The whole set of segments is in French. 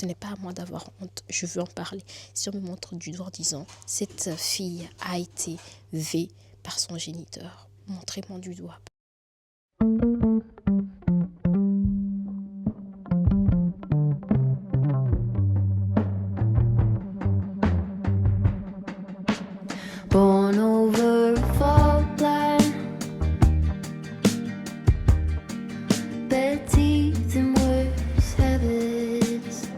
Ce n'est pas à moi d'avoir honte, je veux en parler. Si on me montre du doigt en disant « Cette fille a été V par son géniteur », montrez-moi du doigt. Born over a fault line, bad teeth and worse habits,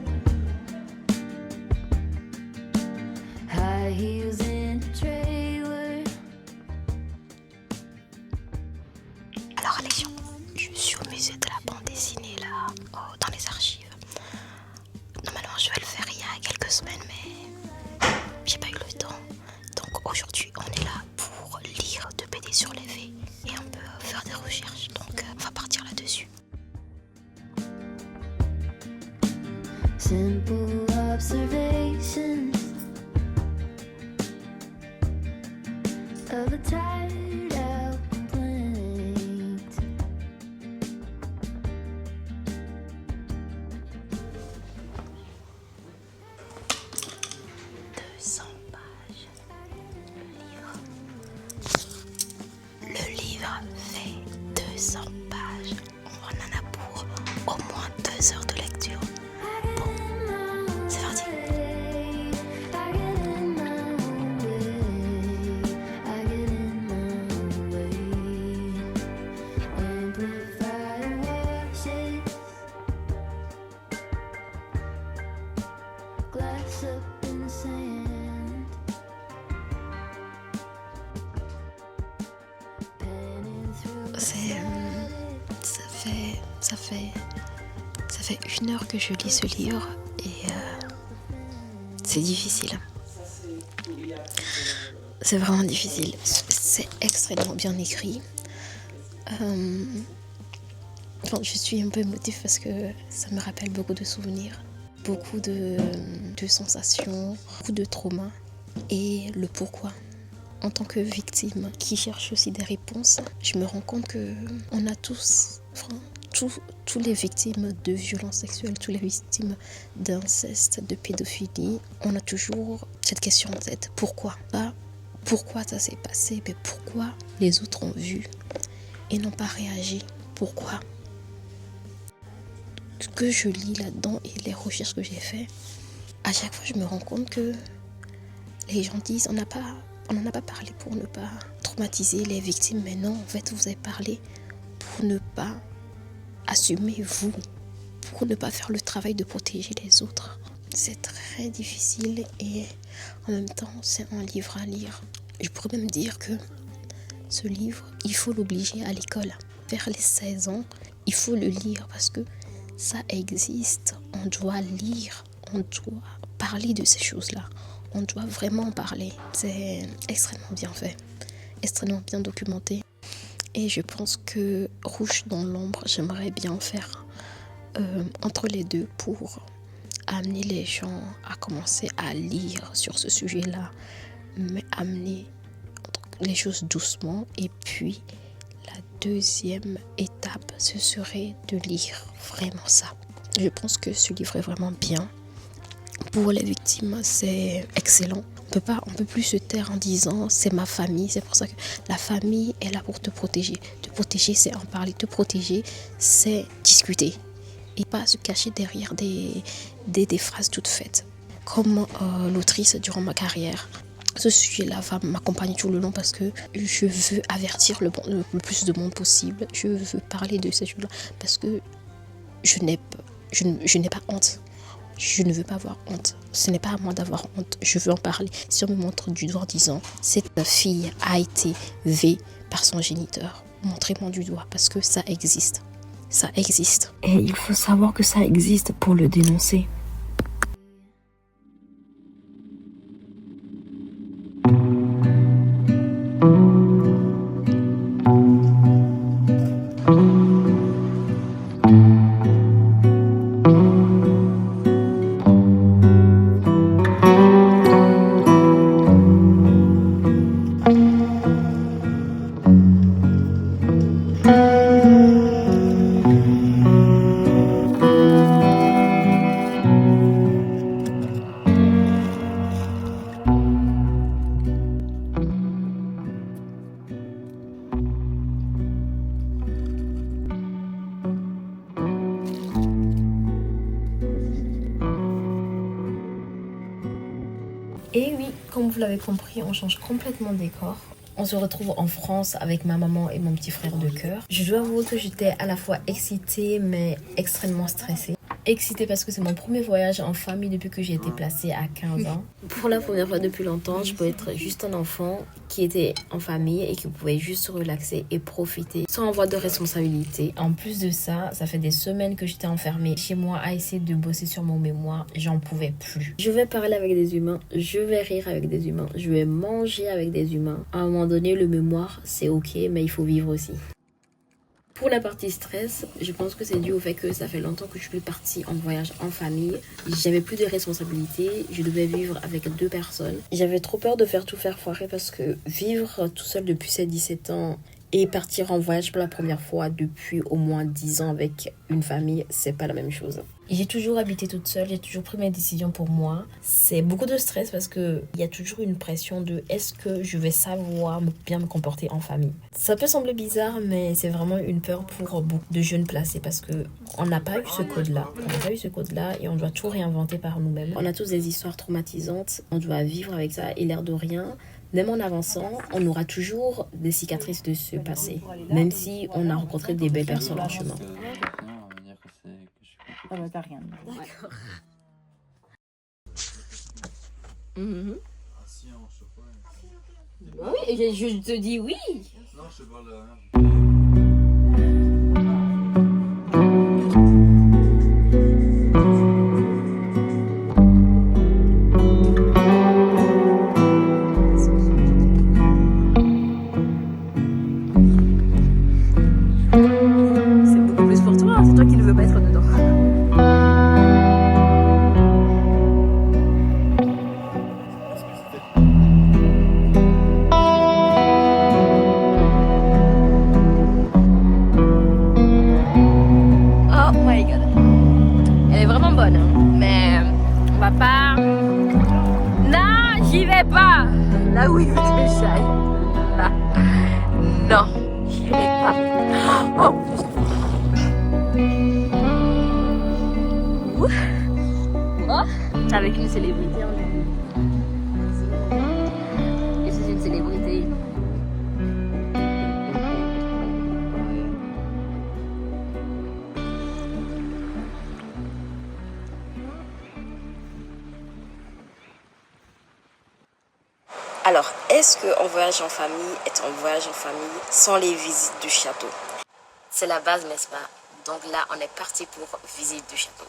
high heels in a trailer. Alors les gens, je suis au musée de la bande dessinée là, dans les archives. Normalement je vais le faire il y a quelques semaines mais j'ai pas eu le temps. Donc aujourd'hui on est là pour lire de BD sur les V et un peu faire des recherches. Donc on va partir là-dessus. Simple observations of a tired out complaint. 200 pages. Le livre fait 200 pages. On en a pour au moins 2 heures de lecture. Bon, c'est parti. Ça fait 1 heure que je lis ce livre et c'est difficile. C'est vraiment difficile. C'est extrêmement bien écrit. Je suis un peu émotive parce que ça me rappelle beaucoup de souvenirs, beaucoup de sensations, beaucoup de traumas et le pourquoi. En tant que victime qui cherche aussi des réponses, je me rends compte que on a tous, tous les victimes de violences sexuelles, tous les victimes d'inceste, de pédophilie, on a toujours cette question en tête. Pourquoi ? Pas pourquoi ça s'est passé, mais pourquoi les autres ont vu et n'ont pas réagi. Pourquoi ? Ce que je lis là-dedans et les recherches que j'ai faites, à chaque fois je me rends compte que les gens disent on n'en a pas parlé pour ne pas traumatiser les victimes, mais non, en fait vous avez parlé pour ne pas assumer vous, pour ne pas faire le travail de protéger les autres. C'est très difficile et en même temps c'est un livre à lire. Je pourrais même dire que ce livre, il faut l'obliger à l'école. Vers les 16 ans, il faut le lire parce que ça existe. On doit lire, on doit parler de ces choses-là. On doit vraiment en parler. C'est extrêmement bien fait, extrêmement bien documenté. Et je pense que Rouge dans l'ombre, j'aimerais bien faire entre les deux pour amener les gens à commencer à lire sur ce sujet-là, mais amener les choses doucement. Et puis, la deuxième étape, ce serait de lire vraiment ça. Je pense que ce livre est vraiment bien. Pour les victimes, c'est excellent. On peut plus se taire en disant c'est ma famille. C'est pour ça que la famille est là pour te protéger. Te protéger, c'est en parler. Te protéger, c'est discuter. Et pas se cacher derrière des phrases toutes faites. Comme l'autrice durant ma carrière. Ce sujet-là va m'accompagner tout le long parce que je veux avertir le plus de monde possible. Je veux parler de ces choses-là parce que je n'ai pas honte. Je ne veux pas avoir honte. Ce n'est pas à moi d'avoir honte. Je veux en parler. Si on me montre du doigt en disant cette fille a été V par son géniteur, montrez-moi du doigt parce que ça existe. Ça existe. Et il faut savoir que ça existe pour le dénoncer. Et oui, comme vous l'avez compris, on change complètement de décor. On se retrouve en France avec ma maman et mon petit frère de cœur. Je dois avouer que j'étais à la fois excitée mais extrêmement stressée. Excitée parce que c'est mon premier voyage en famille depuis que j'ai été placée à 15 ans. Pour la première fois depuis longtemps, je peux être juste un enfant qui était en famille et qui pouvait juste se relaxer et profiter sans avoir de responsabilité. En plus de ça, ça fait des semaines que j'étais enfermée chez moi à essayer de bosser sur mon mémoire. J'en pouvais plus. Je vais parler avec des humains, je vais rire avec des humains, je vais manger avec des humains. À un moment donné, le mémoire, c'est ok, mais il faut vivre aussi. Pour la partie stress, je pense que c'est dû au fait que ça fait longtemps que je suis partie en voyage en famille. J'avais plus de responsabilités, je devais vivre avec 2 personnes. J'avais trop peur de faire tout faire foirer parce que vivre tout seul depuis ses 17 ans et partir en voyage pour la première fois depuis au moins 10 ans avec une famille, c'est pas la même chose. J'ai toujours habité toute seule, j'ai toujours pris mes décisions pour moi. C'est beaucoup de stress parce qu'il y a toujours une pression de est-ce que je vais savoir bien me comporter en famille. Ça peut sembler bizarre, mais c'est vraiment une peur pour beaucoup de jeunes placés parce qu'on n'a pas eu ce code-là. On n'a pas eu ce code-là et on doit tout réinventer par nous-mêmes. On a tous des histoires traumatisantes, on doit vivre avec ça et l'air de rien. Même en avançant, on aura toujours des cicatrices de ce passé, même si on a rencontré des belles personnes en chemin. Ah bah t'as rien. D'accord. Ah si, hein, je sais pas. Oui, je te dis oui. Non, je sais pas là. C'est beaucoup plus pour toi, c'est toi qui ne veux pas être dedans. Oh my god. Elle est vraiment bonne, hein. Mais on va pas... Non, j'y vais pas. Là où il veut que j'aille. Là. Non, j'y vais pas. Oh. Oh. Avec une célébrité en ligne. Et c'est une célébrité. Alors, est-ce qu'un voyage en famille est un voyage en famille sans les visites du château? C'est la base, n'est-ce pas? Donc là, on est parti pour visite du château.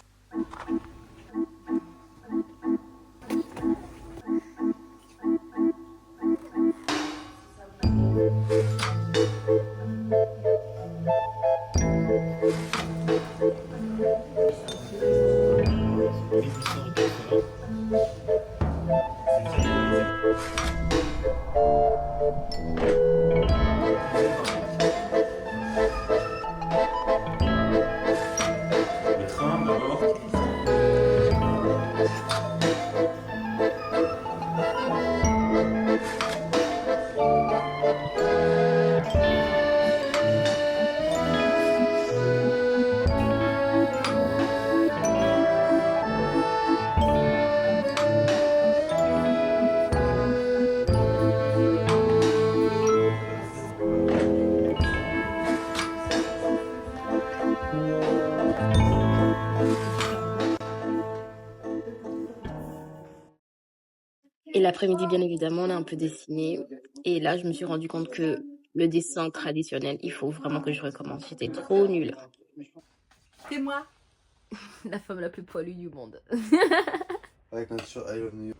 Le train d'abord. Et l'après-midi, bien évidemment, on a un peu dessiné. Et là, je me suis rendu compte que le dessin traditionnel, il faut vraiment que je recommence. J'étais trop nulle. C'est moi. La femme la plus poilue du monde. Avec un t-shirt I love New York.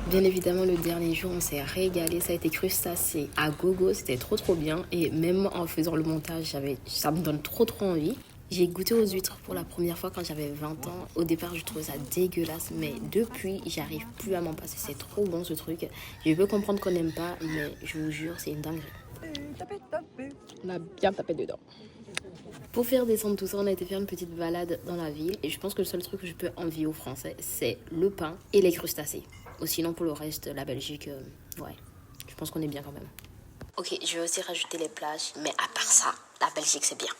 Bien évidemment, le dernier jour, on s'est régalé. Ça a été crustacé à gogo. C'était trop bien. Et même en faisant le montage, ça me donne trop envie. J'ai goûté aux huîtres pour la première fois quand j'avais 20 ans. Au départ, je trouvais ça dégueulasse, mais depuis, j'arrive plus à m'en passer. C'est trop bon ce truc. Je peux comprendre qu'on n'aime pas, mais je vous jure, c'est une dinguerie. On a bien tapé dedans. Pour faire descendre tout ça, on a été faire une petite balade dans la ville. Et je pense que le seul truc que je peux envier aux Français, c'est le pain et les crustacés. Ou sinon, pour le reste, la Belgique, ouais, je pense qu'on est bien quand même. Ok, je vais aussi rajouter les plages, mais à part ça, la Belgique c'est bien.